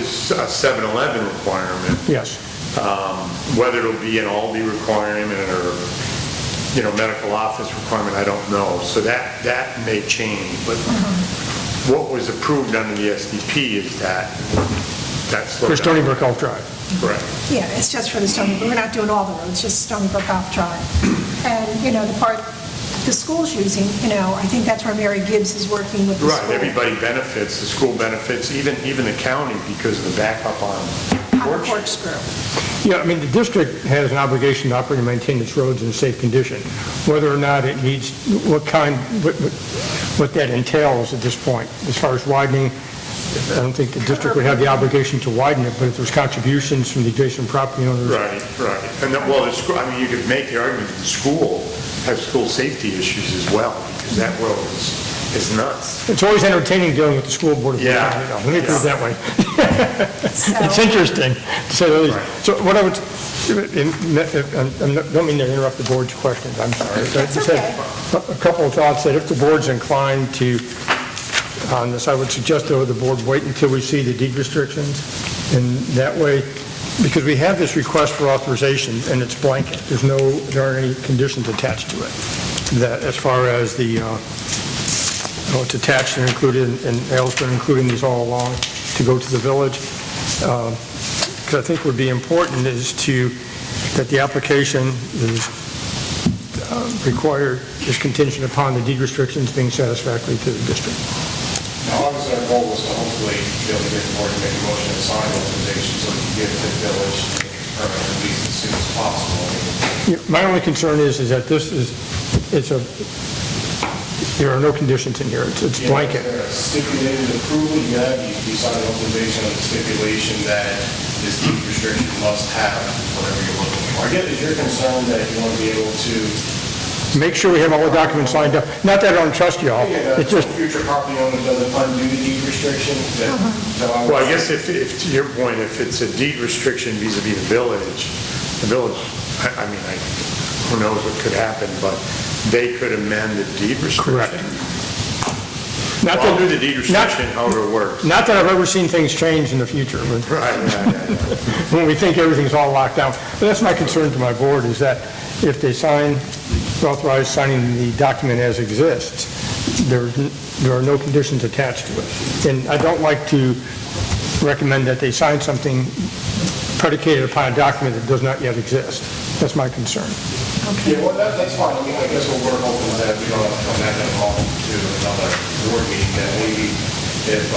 is a 7-Eleven requirement. Yes. Whether it'll be an Aldi requirement or, medical office requirement, I don't know. So that may change, but what was approved under the SDP is that's For Stony Brook Elk Drive. Correct. Yeah, it's just for the Stony Brook. We're not doing all the roads, just Stony Brook off Drive. And, the part the school's using, I think that's where Mary Gibbs is working with the school. Right, everybody benefits, the school benefits, even the county because of the backup on Corkscrew. Yeah, I mean, the district has an obligation to operate and maintain its roads in a safe condition. Whether or not it needs, what that entails at this point, as far as widening, I don't think the district would have the obligation to widen it, but if there's contributions from the adjacent property owners. Right. And the school, you could make the argument that the school has school safety issues as well, because that road is nuts. It's always entertaining dealing with the school board. Yeah. Let me put it that way. So, It's interesting, to say the least. Right. So what I would, I don't mean to interrupt the board's questions, I'm sorry. I just had a couple of thoughts that if the board's inclined to, on this, I would suggest though the board wait until we see the deed restrictions, and that way, because we have this request for authorization and it's blanket, there aren't any conditions attached to it. That as far as the, it's attached and included, and Al's been including these all along to go to the village. Because I think would be important is that the application is required, is contingent upon the deed restrictions being satisfactory to the district. Now, obviously, our goal was to hopefully be able to get the board to make a motion and sign authorization so we can get it to the village and make it permanent at least as soon as possible. My only concern is that there are no conditions in here. It's blanket. Is there a stipulated approval you sign authorization on the stipulation that this deed restriction must have whatever you're looking for? I get that you're concerned that you want to be able to... Make sure we have all the documents lined up. Not that I don't trust y'all. It's just, future property owner doesn't undo the deed restriction. Well, I guess if to your point, if it's a deed restriction vis-a-vis the village, who knows what could happen, but they could amend the deed restriction. Correct. I'll do the deed restriction, however it works. not that I've ever seen things change in the future, but Right. when we think everything's all locked down. But that's my concern to my board, is that if they authorize signing the document as exists, there are no conditions attached to it. And I don't like to recommend that they sign something predicated upon a document that does not yet exist. That's my concern. Yeah, well, that's fine. I guess what we're hoping is that we don't have to come back and call to another board meeting, that maybe if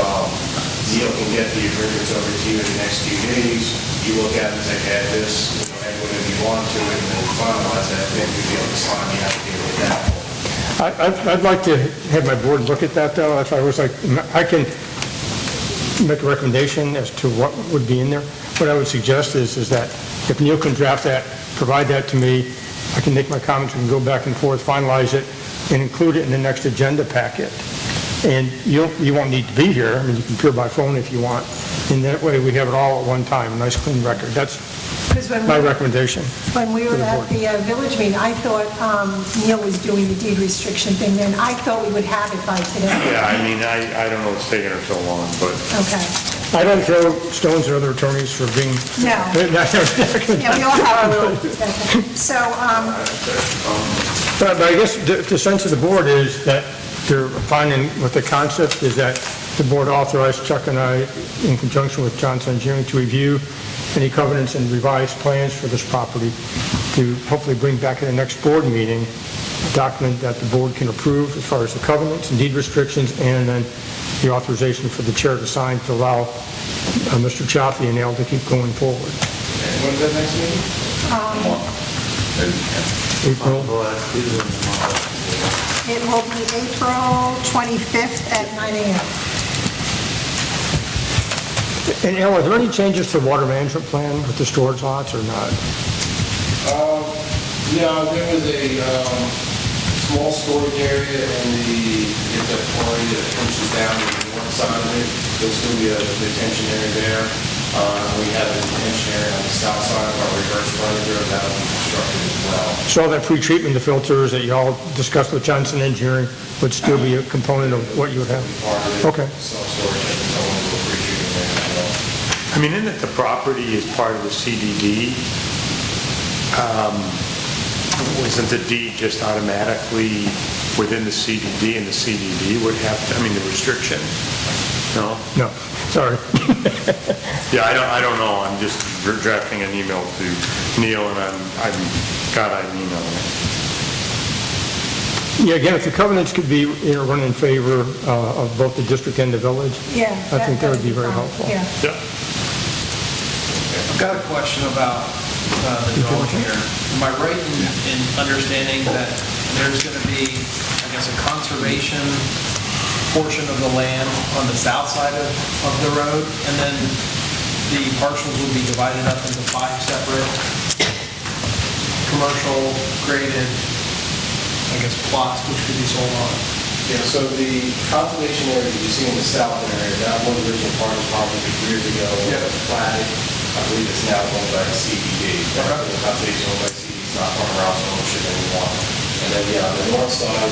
Neil can get the agreements over to you in the next few days, you look at it and say, add this, add whatever you want to it, and then finalize that, then you'll be able to sign the application at that point. I'd like to have my board look at that, though. If I was like, I can make a recommendation as to what would be in there. What I would suggest is that if Neil can draft that, provide that to me, I can make my comments, we can go back and forth, finalize it, and include it in the next agenda packet. And you won't need to be here. You can appear by phone if you want. And that way we have it all at one time, a nice clean record. That's my recommendation. When we were at the village meeting, I thought Neil was doing the deed restriction thing then. I thought we would have it by today. Yeah, I don't know what's taking her so long, but... Okay. I don't throw stones at other attorneys for being... No. Yeah, we all have our little... So, But I guess the sense of the board is that they're finding with the concept is that the board authorized Chuck and I, in conjunction with Johnson Engineering, to review any covenants and revised plans for this property to hopefully bring back at the next board meeting a document that the board can approve as far as the covenants and deed restrictions, and then the authorization for the chair to sign to allow Mr. Chaffee and Al to keep going forward. And when's that next meeting? April. it will be April 25th at 9 a.m. And Al, are there any changes to the water management plan with the storage lots or not? Yeah, there was a small storage area in the quarry that pushes down to the north side of it. There'll still be a detention area there. We have a detention area on the south side of our reverse frontage, and that'll be constructed as well. So all that pre-treatment, the filters that you all discussed with Johnson Engineering would still be a component of what you would have? Part of it. Okay. Self-storage and so on, we'll pre-treat it there as well. I mean, in that the property is part of the CDD, wasn't the deed just automatically within the CDD, and the CDD would have to, I mean, the restriction? No? No, sorry. Yeah, I don't know, I'm just drafting an email to Neil, and I'm email it. Yeah, again, if the covenants could be, run in favor of both the district and the village, Yeah. I think that would be very fine. helpful. Yeah. Yeah. I've got a question about the drawing here. Am I right in understanding that there's going to be, I guess, a conservation portion of the land on the south side of the road, and then the parcels will be divided up into 5 separate commercial graded, I guess, plots which could be sold on? Yeah, so the conservation area that you see in the south area, that was original part of the property years ago. It was platted. I believe it's now owned by CDD. The conservation owned by CDD, it's not Farmer House ownership anymore. And then, yeah, on the north side,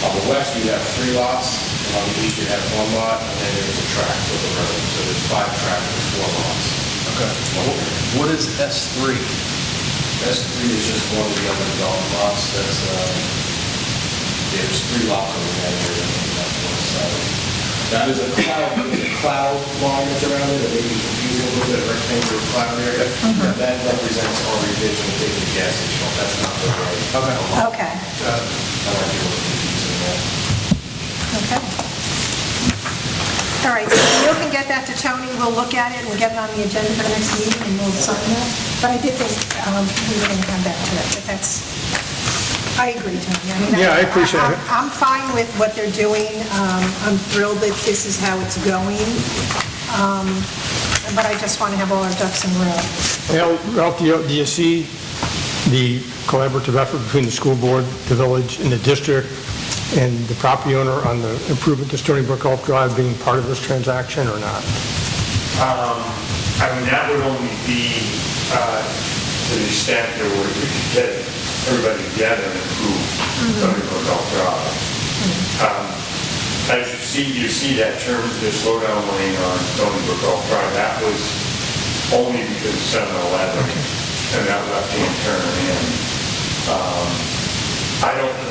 on the west, you have 3 lots, and on the east, you have 1 lot, and then there's a tract of the road. So there's 5 tracts and 4 lots. Okay. What is S3? S3 is just one of the other development lots. That's, there's 3 lots over that area, and that's one side. That is a cloud line that's around it, that may be confusing a little bit, rectangular cloud area. That represents our revision of taking the gas station. That's not the right. Okay. I might be a little confusing that. Okay. All right, so Neil can get that to Tony, we'll look at it, we'll get it on the agenda for the next meeting, and we'll sign that. But I did think we were going to come back to it, but that's, I agree, Tony. I mean, Yeah, I appreciate it. I'm fine with what they're doing. I'm thrilled that this is how it's going. But I just want to have all our ducks in a row. Ralph, do you see the collaborative effort between the school board, the village, and the district, and the property owner on the improvement to Stony Brook Golf Drive being part of this transaction or not? I mean, that would only be to the extent that we could get everybody together and improve Stony Brook Golf Drive. As you see that turn, the slowdown lane on Stony Brook Golf Drive, that was only because of 7-Eleven and that left-hand turn in.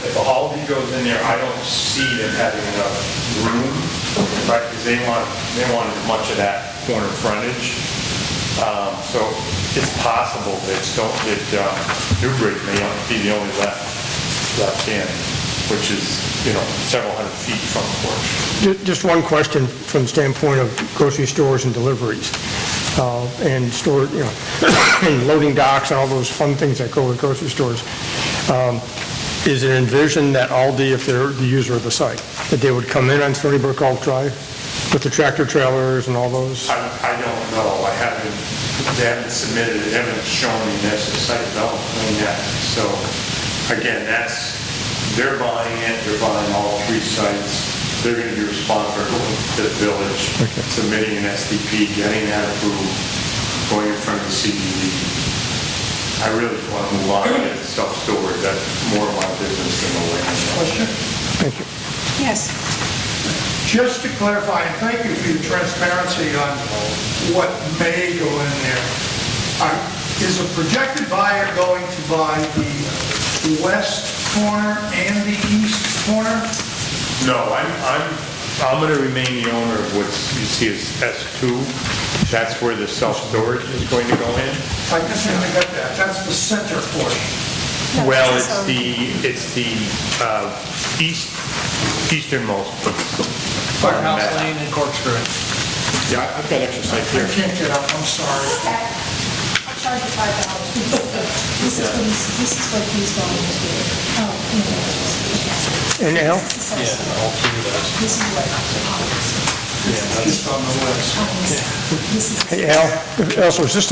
If Aldi goes in there, I don't see them having enough room, right? Because they want as much of that corner frontage. So it's possible that Newbridge may be the only left in, which is, several hundred feet from the porch. Just one question from the standpoint of grocery stores and deliveries, and store, and loading docks and all those fun things that go with grocery stores. Is it envisioned that Aldi, if they're the user of the site, that they would come in on Stony Brook Golf Drive with the tractor trailers and all those? I don't know. They haven't submitted it, they haven't shown me this, the site development plan yet. So again, they're buying it, they're buying all 3 sites. They're going to be responsible to the village, submitting an SDP, getting that approved, going in front of the CDD. I really want to move on and get self-storage. That's more of my business than the land. Question? Thank you. Yes. Just to clarify, and thank you for your transparency on what may go in there. Is a projected buyer going to buy the west corner and the east corner? No, I'm going to remain the owner of what you see as S2. That's where the self-storage is going to go in. I guess I got that. That's the center portion. No, Well, that's it's the easternmost. Firehouse Lane and Corkscrew. Yeah, I've got extra sites I here. can't get up, I'm sorry. Okay. I'll charge you $5. This is what he's going to do. Oh, And Al? This is what. Just on the west. Hey, Al, also, is this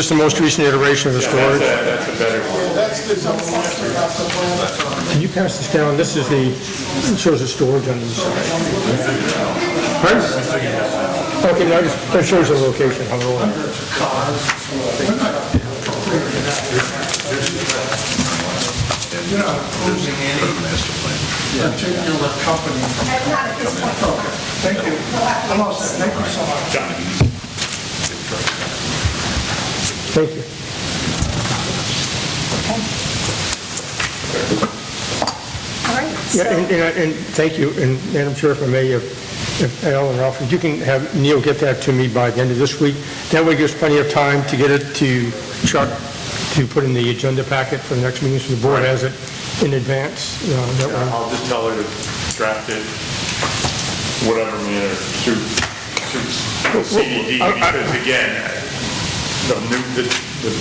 the most recent iteration of the storage? That's a better one. That's the zone after that's the plan. Can you pass this down? This is it shows the storage on the side. Right? Okay, now that shows the location, how they're all. You're not opposing any particular company. Not at this point. Okay, thank you. I'm all set. Thank you so much. Thank you. All right, Yeah, so, and thank you, and Madam Chair, if I may, if Al and Ralph, if you can have Neil get that to me by the end of this week, that way gives plenty of time to get it to Chuck to put in the agenda packet for the next meeting, so the board has it in advance. That way. I'll just tell her to draft it, whatever manner suits CDD, because again,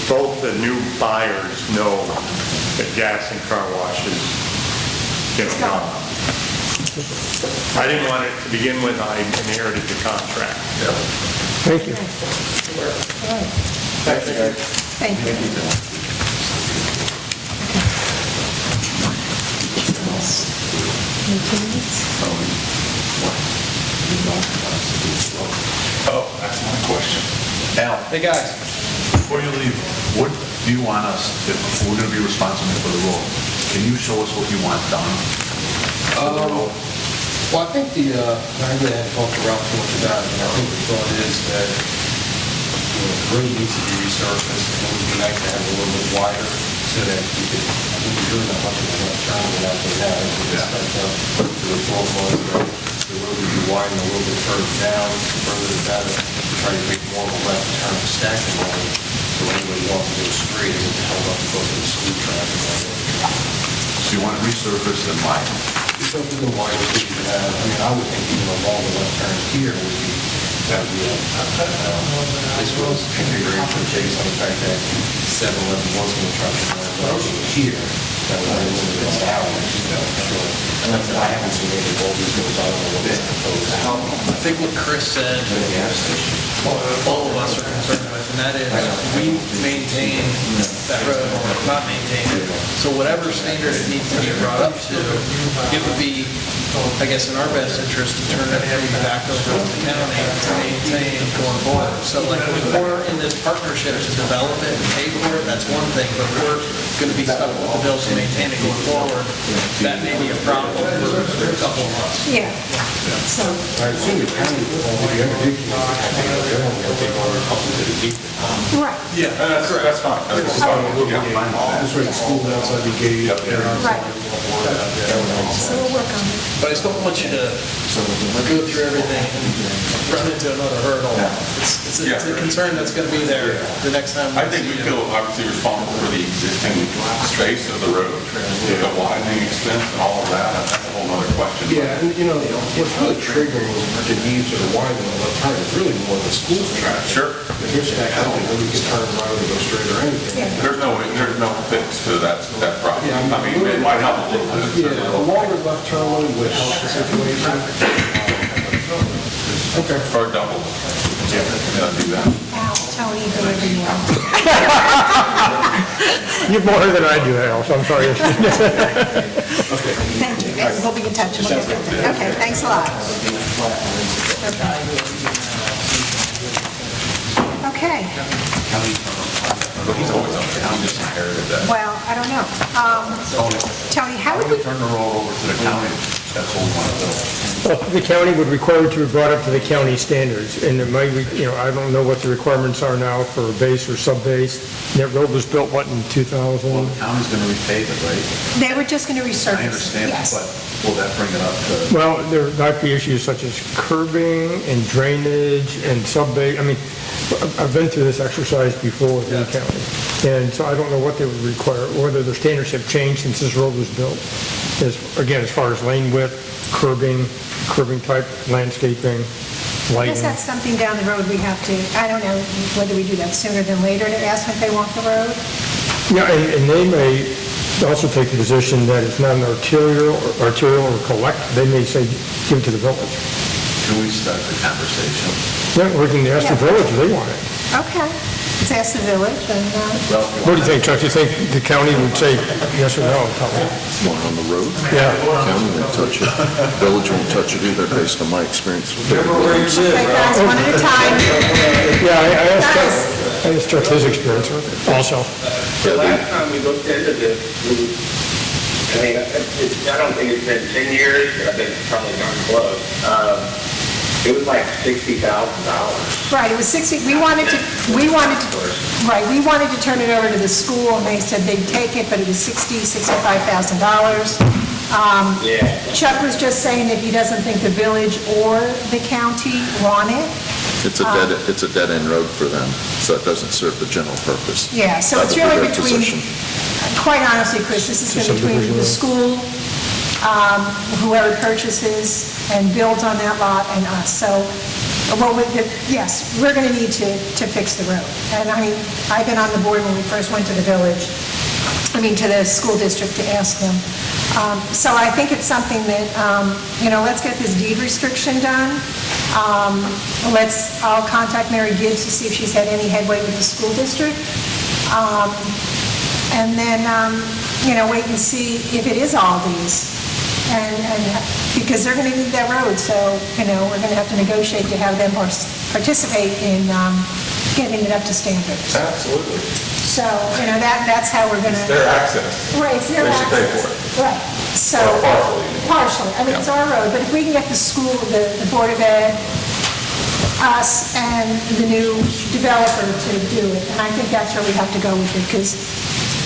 both the new buyers know that gas and car washes, gone. I didn't want it to begin with, I inherited the contract. Thank you. all right. Thank you. Oh, that's my question. Al, Hey, guys. before you leave, what do you want us, if we're going to be responsible for the road, can you show us what you want done? Well, I think I really hadn't talked to Ralph too much about it, and I think the thought is that, the road needs to be resurfaced, and it would be nice to have it a little bit wider, so that you could, I think we're doing that much of a left turn without the now, so the thought was that the road would be widened a little bit further down, further to better, to try to make more of a left turn stacking line, so anybody wants to go straight, isn't held up because of the school traffic. So you want it resurfaced and widened? It's something the wider we could have, I mean, I would think even along the left turn here would be, that would be, this was configuration based on the fact that 7-Eleven was going to try to run here, that would be a little bit down, sure. And that's, I haven't seen any of all these goes on a little bit proposed. I think what Chris said, all of us are concerned with, and that is we maintain that road, or not maintain it. So whatever standard it needs to be brought up to, it would be, I guess, in our best interest to turn that heavy back over to the county to maintain going forward. So like if we're in this partnership to develop it and pay for it, that's one thing, but if we're going to be stuck with the bills to maintain it going forward, that may be a problem for a couple of months. Yeah. So, I assume the county, if you ever do, they're only going to take on a couple of the deep. right, Yeah, that's fine. That's fine. This way the school outside the gate. right. So we'll work on it. But I just don't want you to go through everything and run into another hurdle. It's a concern that's going to be there the next time. I think we feel obviously responsible for the existing space of the road, the widening extent and all of that, that's a whole other question. Yeah, and what's really triggering the need to widen the left turn is really more the school traffic. Sure. If you're stacked out, you can turn right or go straight or anything. Yeah. There's no fix to that problem. Yeah, I mean, it might help a little bit. Yeah, a longer left turn lane would help the situation. Okay. Or double. Yeah, that'd be that. Al, Tony, whoever you want. You've more than I do, Al, so I'm sorry. Thank you. We'll be in touch. We'll get that. Okay, thanks a lot. Okay. He's always on the county, just inherited that. Well, I don't know. Tony, how would we, Turn the road over to the county, that's all we want to do. Well, the county would require it to be brought up to the county standards, and it might, I don't know what the requirements are now for base or sub-base. That road was built, what, in 2000? Well, the county's going to repave it, right? they were just going to resurface? I understand, Yes. but will that bring it up to? Well, there might be issues such as curbing and drainage and sub-base. I mean, I've been through this exercise before with the county, and so I don't know what they would require, whether the standards have changed since this road was built. Again, as far as lane width, curbing type, landscaping, I lighting. guess that's something down the road we have to, I don't know whether we do that sooner than later to ask if they want the road. Yeah, and they may also take the position that it's not an arterial or collect. They may say, give it to the village. Can we start the conversation? Yeah, we can ask the village if they want it. Okay, let's ask the village and, What do you think, Chuck? Do you think the county would say yes or no? One on the road, Yeah. county won't touch it, village won't touch it either, based on my experience with their roads. okay, guys, one at a time. Yeah, I asked Chuck his experience with it also. The last time we looked into this, I don't think it's been 10 years, but I think it's probably gone close. It was like $60,000. Right, it was 60, we wanted to turn it over to the school, and they said they'd take it, but it was $65,000. Yeah. Chuck was just saying that he doesn't think the village or the county want it. It's a dead-end road for them, so it doesn't serve the general purpose. Yeah, so That it's would be really their between, position. quite honestly, Chris, this is going to be between the school, whoever purchases and builds on that lot, and us. So, yes, we're going to need to fix the road. And I mean, I've been on the board when we first went to the village, to the school district to ask them. So I think it's something that, let's get this deed restriction done. I'll contact Mary Gibbs to see if she's had any headway with the school district. And then, wait and see if it is Aldi's. And because they're going to need that road, so, we're going to have to negotiate to have them participate in getting it up to standards. Absolutely. So, that's how we're going to... It's their access. Right, it's their They should pay access. for it. Right, so... Or partially. Partially, it's our road, but if we can get the school, the Board of Ed, us, and the new developer to do it, and I think that's where we have to go with it, because...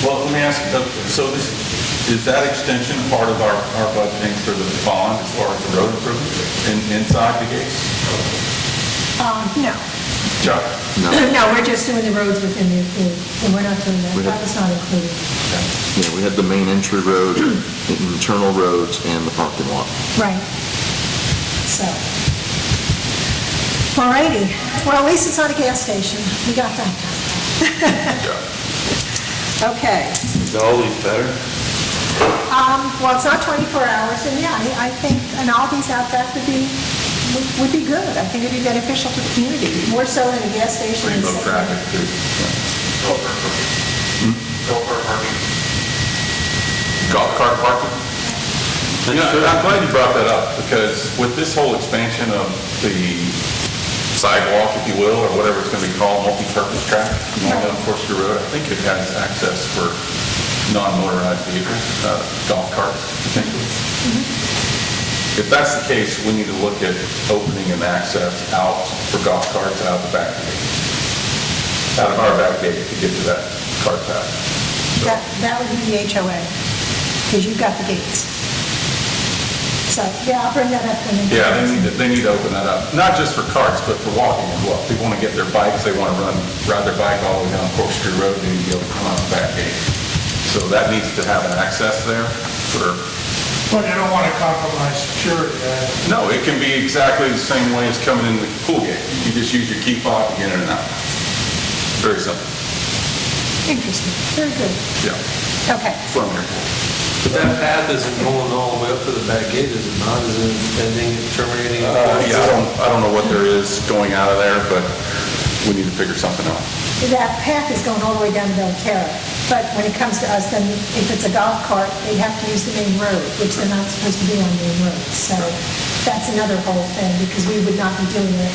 Well, let me ask you, so is that extension part of our budgeting for the bond as far as the road improvement inside the gates? No. Chuck? No, we're just doing the roads within the, we're not doing that, that was not included. Yeah, we had the main entry road, internal roads, and the parking lot. Right. So. All righty. Well, at least it's not a gas station. We got that done. Okay. Is Aldi's better? Well, it's not 24 hours, and yeah, I think an Aldi's out back would be good. I think it'd be beneficial to the community, more so than a gas station. Free boat traffic too. Golf cart parking? I'm glad you brought that up, because with this whole expansion of the sidewalk, if you will, or whatever it's going to be called, multi-purpose track, going down Corkscrew Road, I think it has access for non-motorized vehicles, golf carts, potentially. If that's the case, we need to look at opening an access out for golf carts out the back gate, out of our back gate to get to that cart path. That would be the HOA, because you've got the gates. So, yeah, I'll bring that up. Yeah, they need to open that up, not just for carts, but for walking as well. People want to get their bikes, they want to ride their bike all the way down Corkscrew Road, they need to be able to come out the back gate. So that needs to have an access there for... But you don't want to compromise security. No, it can be exactly the same way as coming in the pool gate. You just use your key fob to get in and out. Very simple. Interesting, very good. Yeah. Okay. That's what I'm here for. But that path isn't going all the way up to the back gate, is it not? Is it ending, terminating? Yeah, I don't know what there is going out of there, but we need to figure something out. That path is going all the way down to Belterra, but when it comes to us, then if it's a golf cart, they have to use the main road, which they're not supposed to be on the main road. So that's another whole thing, because we would not be doing a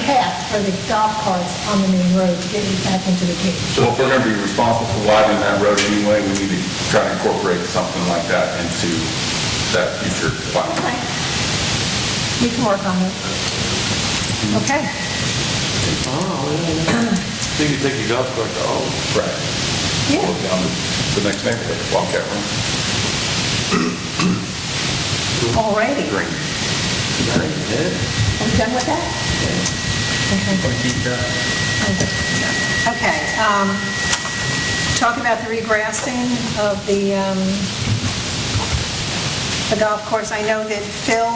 path for the golf carts on the main road to get you back into the gate. So if we're going to be responsible for widening that road anyway, we need to try to incorporate something like that into that future plan. Okay. We can work on it. Okay. So you can take your golf cart to all. Right. Yeah. Or down to the next neighborhood, Wildcat Run. All righty. Green. Are we done with that? Okay. Talk about the regrassing of the golf course. I know that Phil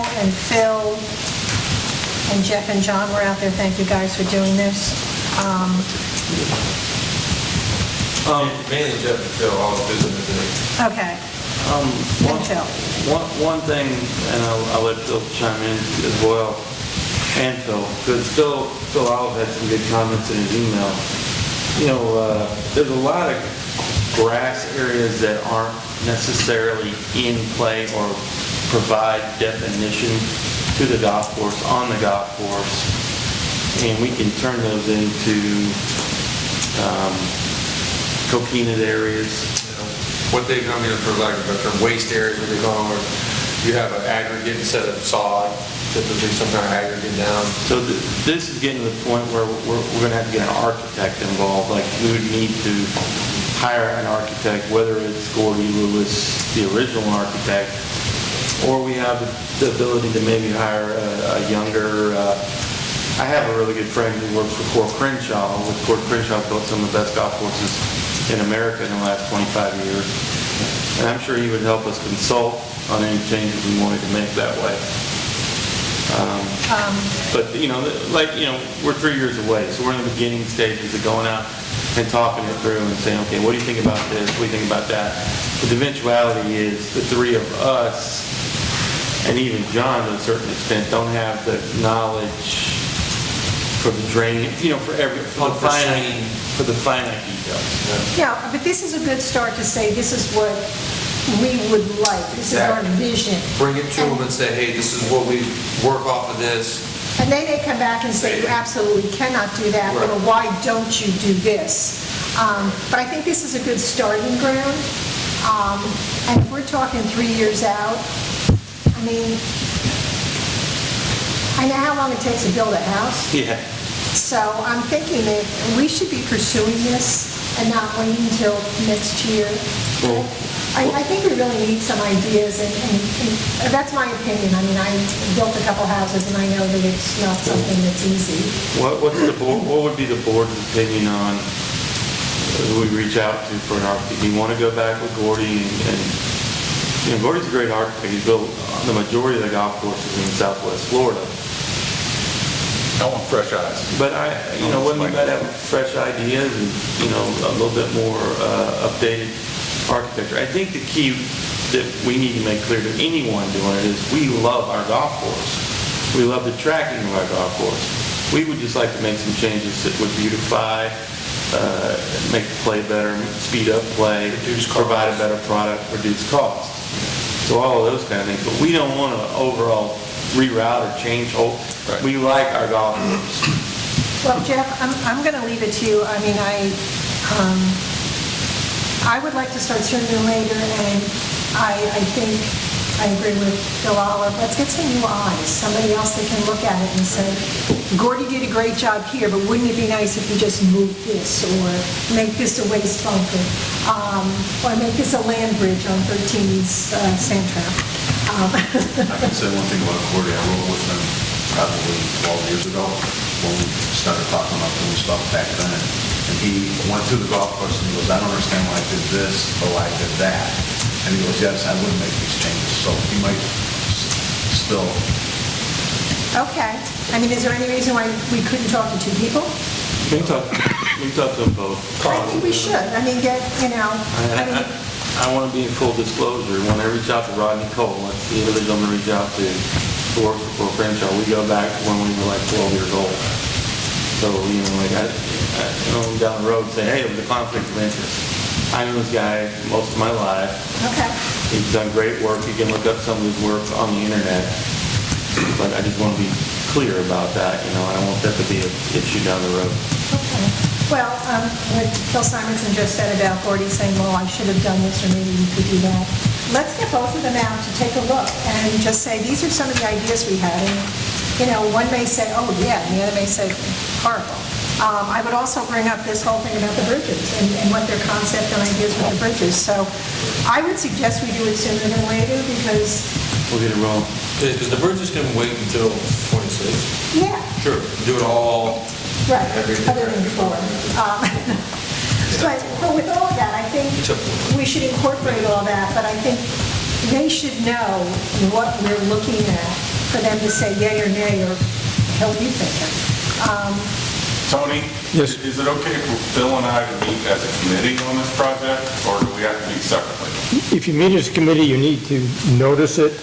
and Jeff and John were out there. Thank you guys for doing this. Mainly Jeff and Phil, all visiting today. Okay. And Phil. One thing, and I'll let Phil chime in as well, and Phil, because Phil Olive had some good comments in his email. There's a lot of grass areas that aren't necessarily in play or provide definition to the golf course, on the golf course, and we can turn those into coquina areas. What they're going to be, for lack of a better term, waste areas, what they call them, where you have an aggregate instead of sod, typically some kind of aggregate down. So this is getting to the point where we're going to have to get an architect involved. Like, we would need to hire an architect, whether it's Gordy Lewis, the original architect, or we have the ability to maybe hire a younger, I have a really good friend who works for Core Crenshaw. Core Crenshaw built some of the best golf courses in America in the last 25 years. And I'm sure he would help us consult on any changes we wanted to make that way. But, we're 3 years away, so we're in the beginning stages of going out and talking it through and saying, okay, what do you think about this? What do you think about that? But the eventuality is the three of us, and even John to a certain extent, don't have the knowledge for the drainage, for the finite details. Yeah, but this is a good start to say, this is what we would like, this is our vision. Bring it to them and say, hey, this is what we work off of this. And they may come back and say, you absolutely cannot do that, or why don't you do this? But I think this is a good starting ground. And if we're talking 3 years out, I mean, I know how long it takes to build a house. Yeah. So I'm thinking that we should be pursuing this and not waiting until next year. Well, I think we really need some ideas, and that's my opinion. I mean, I built a couple houses, and I know that it's not something that's easy. what would be the board's opinion on who we reach out to for an architect? Do you want to go back with Gordy? And Gordy's a great architect. He's built the majority of the golf courses in Southwest Florida. I want fresh eyes. But when we might have fresh ideas and, a little bit more updated architecture. I think the key that we need to make clear to anyone doing it is we love our golf course. We love the tracking of our golf course. We would just like to make some changes that would beautify, make the play better, speed up play, provide a better product, reduce cost. So all of those kind of things. But we don't want to overall reroute or change whole. Right. We like our golf course. Well, Jeff, I'm going to leave it to you. I mean, I would like to start sooner than later, and I think I agree with Bill Olive. Let's get some new eyes, somebody else that can look at it and say, Gordy did a great job here, but wouldn't it be nice if you just moved this, or make this a waste bunker, or make this a land bridge on 13's sand trap. I can say one thing about Gordy. I rode with him probably 12 years ago when we started talking about doing stuff back then. And he went through the golf course and he goes, I don't understand why I did this or why I did that. And he goes, yes, I wouldn't make these changes. So he might still. Okay. I mean, is there any reason why we couldn't talk to two people? We can talk to them both. I think we should. I mean, I want to be in full disclosure. When I reach out to Rodney Cole, that's the individual I'm going to reach out to work for Core Crenshaw. We go back to when we were like 12 years old. So, I down the road say, hey, it was a conflict of interest. I knew this guy most of my life. Okay. He's done great work. You can look up some of his work on the internet. But I just want to be clear about that. I don't want that to be an issue down the road. Okay. Well, what Phil Simonson just said about Gordy saying, well, I should have done this, or maybe you could do that. Let's get both of them out to take a look and just say, these are some of the ideas we had. And, one may say, oh, yeah, and the other may say, horrible. I would also bring up this whole thing about the bridges and what their concept and ideas with the bridges. So I would suggest we do it sooner than later, because... We'll get it rolling. Because the bridges can wait until 26. Yeah. Sure. Do it all. Right, other than before. But with all of that, I think we should incorporate all that, but I think they should know what we're looking at for them to say yay or nay, or hell you thinking. Tony? Yes. Is it okay for Phil and I to meet as a committee on this project, or do we have to meet separately? If you meet as a committee, you need to notice it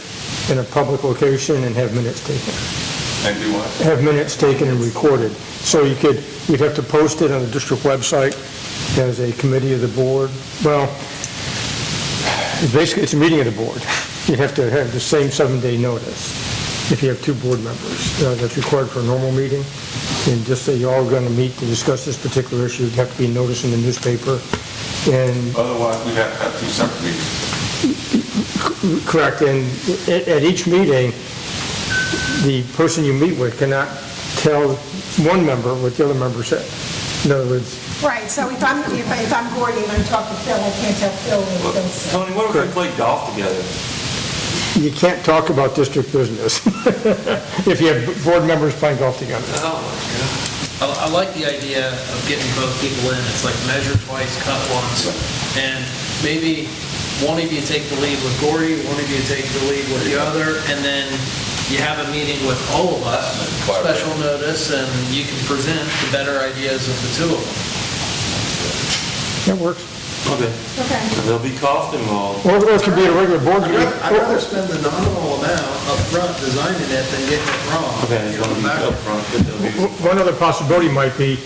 in a public location and have minutes taken. And do what? Have minutes taken and recorded. So you'd have to post it on the district website as a committee of the board. Well, basically, it's a meeting of the board. You'd have to have the same 7-day notice if you have two board members. That's required for a normal meeting. And just say you're all going to meet to discuss this particular issue, you'd have to be noticed in the newspaper. And Otherwise, we'd have to have two separate meetings. correct. And at each meeting, the person you meet with cannot tell one member what the other member said. In other words, Right, so if I'm Gordy and I'm talking to Phil, I can't tell Phil what Phil said. Tony, what if we play golf together? you can't talk about district business if you have board members playing golf together. I like the idea of getting both people in. It's like measure twice, cut once. And maybe one of you take the lead with Gordy, one of you take the lead with the other, and then you have a meeting with all of us, special notice, and you can present the better ideas of the two of them. That works. Okay. Okay. And there'll be cost involved. Or it could be a regular board meeting. I'd rather spend the nominal amount up front designing it than getting it wrong. Okay, it's going to be up front, but there'll be... One other possibility might be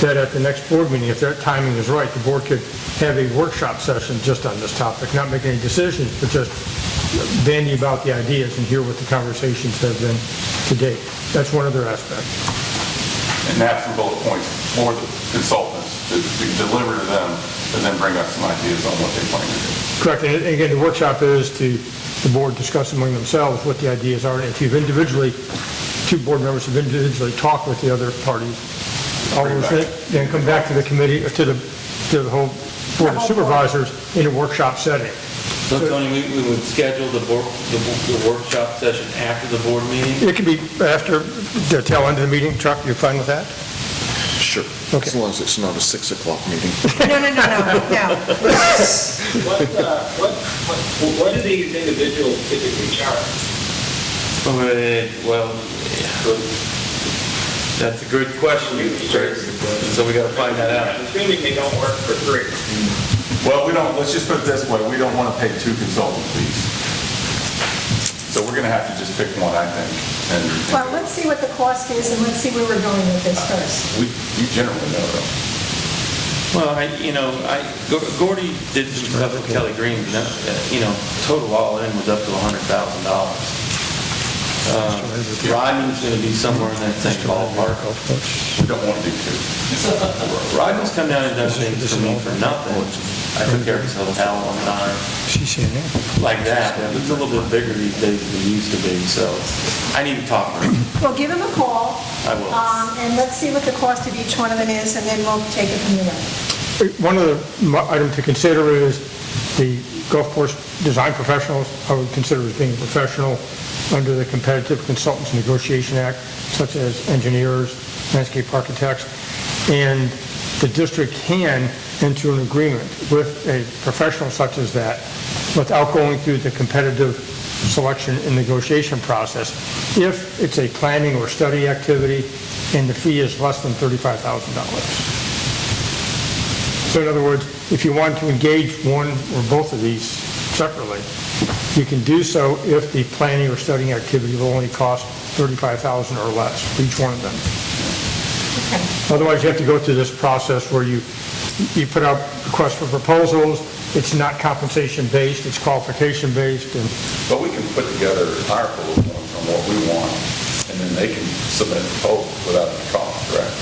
that at the next board meeting, if that timing is right, the board could have a workshop session just on this topic, not make any decisions, but just bandy about the ideas and hear what the conversations have been to date. That's one other aspect. And have some bullet points for the consultants to deliver to them, and then bring us some ideas on what they plan to do. Correct, and again, the workshop is to the board discuss among themselves what the ideas are, and if you've individually, two board members have individually talked with the other parties, all those then come back to the committee, to the whole board of supervisors in a workshop setting. So Tony, we would schedule the workshop session after the board meeting? It could be after the tail end of the meeting. Chuck, you fine with that? Sure, Okay. as long as it's not a 6 o'clock meeting. No. What do these individuals typically charge? Well, that's a good question, Chris. So we got to find that out. I'm assuming they don't work for free. Well, we don't, let's just put it this way, we don't want to pay two consultant fees. So we're going to have to just pick one, I think. And Well, let's see what the cost is, and let's see where we're going with this first. you generally know though. Well, Gordy did some stuff with Kelly Green, total all in was up to $100,000. Rodman's going to be somewhere in that same ballpark. We don't want to do two. Rodman's come down and done things for me for nothing. I took care of his hotel one time, like that. It's a little bit bigger these days than it used to be, so I need to talk to him. Well, give him a call. I will. And let's see what the cost of each one of them is, and then we'll take it from there. One of the items to consider is the golf course design professionals. I would consider as being professional under the Competitive Consultants Negotiation Act, such as engineers, landscape architects, and the district can enter an agreement with a professional such as that without going through the competitive selection and negotiation process if it's a planning or study activity and the fee is less than $35,000. So in other words, if you want to engage one or both of these separately, you can do so if the planning or studying activity will only cost $35,000 or less for each one of them. Otherwise, you have to go through this process where you put out requests for proposals. It's not compensation-based, it's qualification-based. But we can put together our bullet points on what we want, and then they can submit proposals without any cost, correct?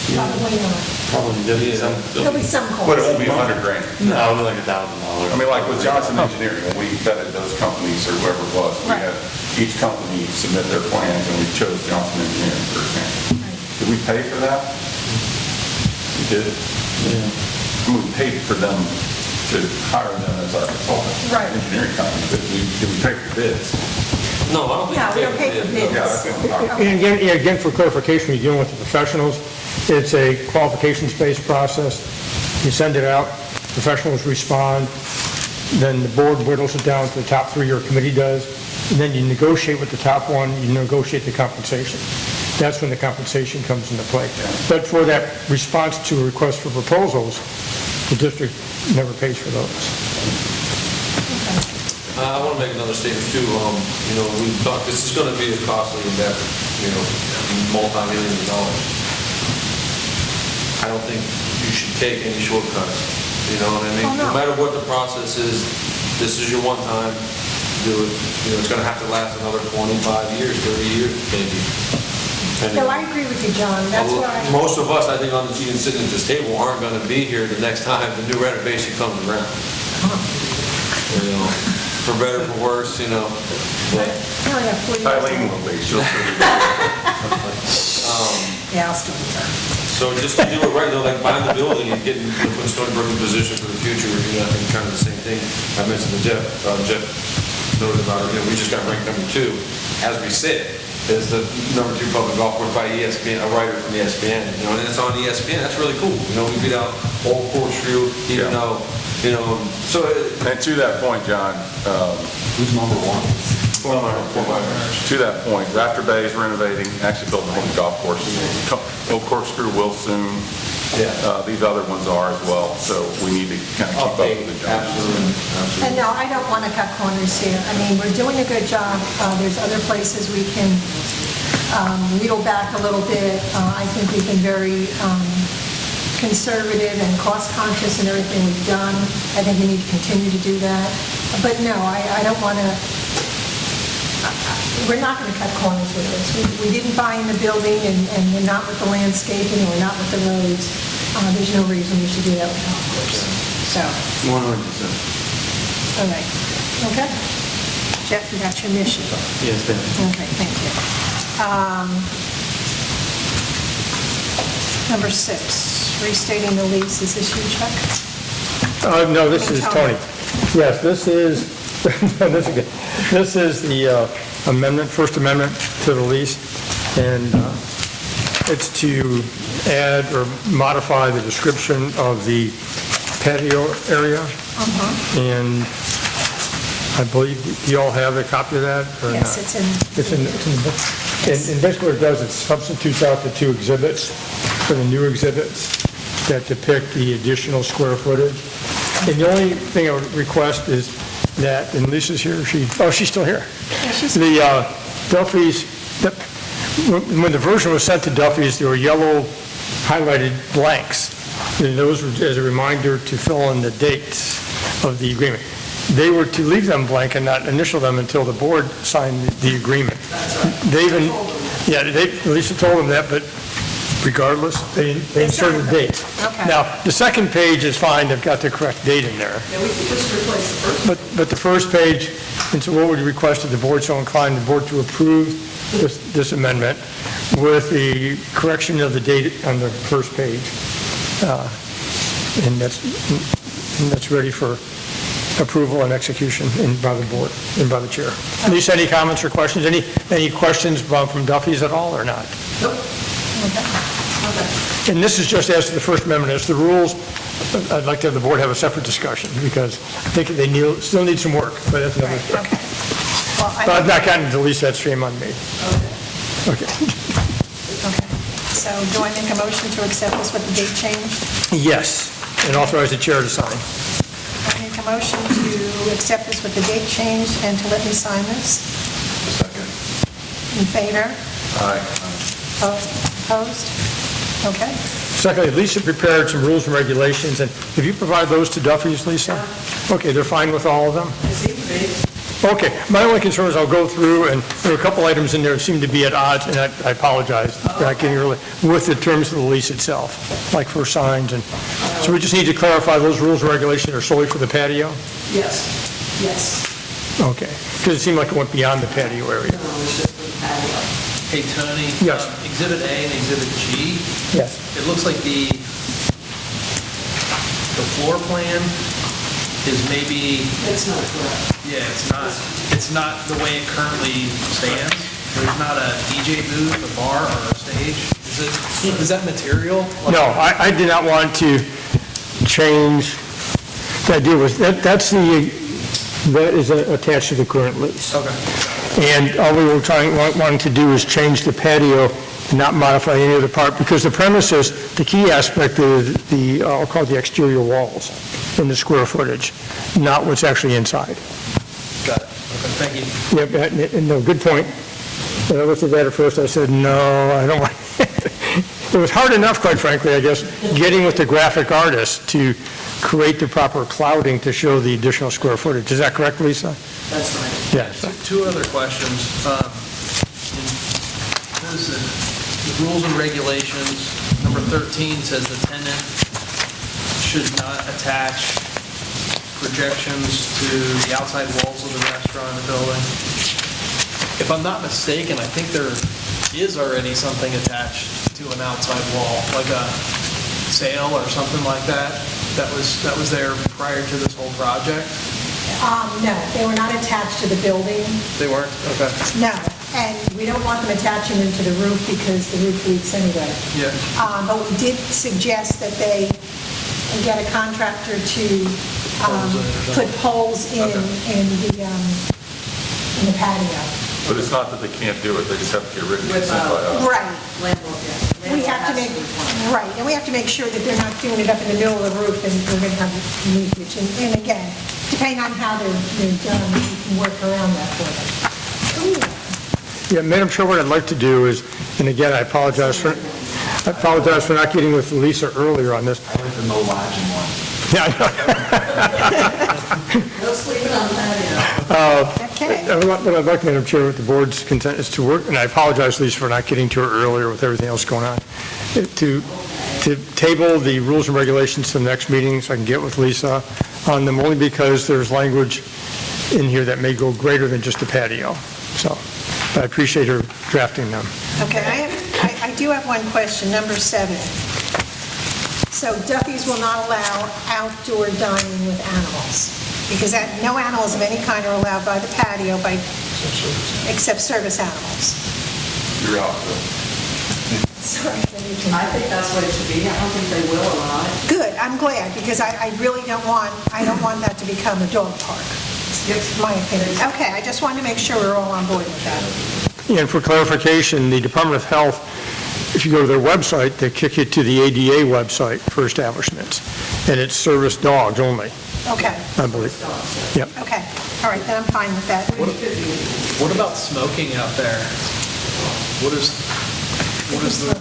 Probably not. Probably there'll be some. There'll be some cost. But it won't be $100,000. No, it'll be like $1,000. I mean, like with Johnson Engineering, when we vetted those companies or whoever it was, we Right. had each company submit their plans, and we chose Johnson Engineering, for example. Did we pay for that? We did. Yeah. I mean, we paid for them to hire them as our consultant. Right. Engineering company, but did we pay for bids? No, I don't think. No, we don't pay for bids. Yeah, that's what I'm talking And again, for clarification, when you're dealing with the professionals, it's a qualifications-based process. You send it out, professionals respond, then the board whittles it down to the top three, your committee does, and then you negotiate with the top one, you negotiate the compensation. That's when the compensation comes into play. But for that response to a request for proposals, the district never pays for those. I want to make another statement too. We thought this is going to be a costly endeavor, multi-millions of dollars. I don't think you should take any shortcuts, you know what I mean? Oh, no. No matter what the process is, this is your one time, do it. It's going to have to last another 25 years, 30 years maybe. No, I agree with you, John. That's what I... Most of us, I think, even sitting at this table, aren't going to be here the next time the new renovation comes around. You know, for better, for worse, you know. But, I only have 4 years. Eileen will be, she'll still be. Yeah, I'll still be there. So just to do it right, though, like buying the building and getting, putting Stony Brook in position for the future, you know, I think kind of the same thing I mentioned to Jeff. Jeff noted about it, you know, we just got ranked number 2, as we said, is the number 2 public golf course by ESPN, a writer from ESPN, you know, and it's on ESPN, that's really cool. You know, we beat out Old Corkscrew, even though, you know, so. And to that point, John, Who's number 1? to that point, Rafter Bay is renovating, actually building a whole new golf course. Old Corkscrew will soon. These other ones are as well, so we need to kind of keep up with the jobs. Absolutely. And no, I don't want to cut corners here. I mean, we're doing a good job. There's other places we can reel back a little bit. I think we've been very conservative and cost conscious in everything we've done. I think we need to continue to do that. But no, I don't want to, we're not going to cut corners with this. We didn't buy in the building, and we're not with the landscaping, and we're not with the roads. There's no reason we should do that with golf course. So, 100%. all right. Okay? Jeff, you got your mission. Yes, thank you. Okay, thank you. Number 6, restating the lease. Is this you, Chuck? No, this is Tony. Yes, this is, this is the amendment, First Amendment to the lease, and it's to add or modify the description of the patio area. And I believe you all have a copy of that, or not? Yes, it's in. It's in the book. And basically what it does, it substitutes out the 2 exhibits for the new exhibits that depict the additional square footage. And the only thing I would request is that, and Lisa's here, she's still here. Yeah, she's- The Duffy's, when the version was sent to Duffy's, there were yellow highlighted blanks. And those were as a reminder to fill in the dates of the agreement. They were to leave them blank and not initial them until the board signed the agreement. They even, Lisa told them that, but regardless, they inserted the dates. Okay. Now, the second page is fine, they've got the correct date in there. Yeah, we could just replace the first. But the first page, and so what would you request of the board, so inclined the board to approve this amendment with the correction of the date on the first page? And that's ready for approval and execution by the board and by the chair. Lisa, any comments or questions? Any questions from Duffy's at all or not? Nope. Okay. And this is just as to the First Amendment. As to the rules, I'd like to have the board have a separate discussion because I think they still need some work, but that's another story. Okay. Well, But I've not gotten to lease that stream on me. Okay. Okay. So do I make a motion to accept this with the date change? Yes, and authorize the chair to sign. I make a motion to accept this with the date change and to let me sign this. Second. In favor? Aye. Opposed? Okay. Secondly, Lisa prepared some rules and regulations, and have you provided those to Duffy's, Lisa? Okay, they're fine with all of them? Okay, my only concern is I'll go through, and there are a couple items in there that seem to be at odds, and I apologize, back in early, with the terms of the lease itself, like for signs, and so we just need to clarify those rules and regulations are solely for the patio? Yes, yes. Okay, because it seemed like it went beyond the patio area. No, it's just for the patio. Hey, Tony? Yes. Exhibit A and Exhibit G, Yes. it looks like the floor plan is maybe, It's not correct. yeah, it's not the way it currently stands. There's not a DJ booth, a bar, or a stage. Is that material? No, I did not want to change, the idea was, that is attached to the current lease. Okay. And all we were wanting to do is change the patio, and not modify any other part, because the premise is, the key aspect is I'll call it the exterior walls and the square footage, not what's actually inside. Got it. Okay, thank you. Yeah, no, good point. When I looked at that at first, I said, no, I don't want, it was hard enough, quite frankly, I guess, getting with the graphic artist to create the proper clouding to show the additional square footage. Is that correct, Lisa? That's right. Yes. Two other questions. There's the rules and regulations, number 13 says the tenant should not attach projections to the outside walls of the restaurant and the building. If I'm not mistaken, I think there is already something attached to an outside wall, like a sail or something like that, that was there prior to this whole project? No, they were not attached to the building. They weren't? Okay. No, and we don't want them attaching them to the roof because the roof leaks anyway. Yeah. But we did suggest that they get a contractor to put poles in the patio. But it's not that they can't do it, they just have to get written consent by us. Right. Landlord, yeah. We have to make, right, and we have to make sure that they're not doing it up in the middle of the roof and we're going to have leakage. And again, depending on how they're done, we can work around that for them. Yeah, Madam Chair, what I'd like to do is, and again, I apologize for not getting with Lisa earlier on this. I like the no lodging one. Yeah, I know. No sleeping on patio. Okay. What I'd like, Madam Chair, with the board's consent is to work, and I apologize, Lisa, for not getting to her earlier with everything else going on, to table the rules and regulations to the next meeting so I can get with Lisa on them, only because there's language in here that may go greater than just a patio. So, but I appreciate her drafting them. Okay, I do have one question, number 7. So Duffy's will not allow outdoor dining with animals, because no animals of any kind are allowed by the patio except service animals. You're out, Bill. Sorry. I think that's what it should be. I don't think they will allow it. Good, I'm glad, because I really don't want that to become a dog park. It's my opinion. Okay, I just wanted to make sure we're all on board with that. And for clarification, the Department of Health, if you go to their website, they kick you to the ADA website for establishments, and it's service dogs only, Okay, I believe. Yep. okay, all right, then I'm fine with that. What about smoking out there? What is the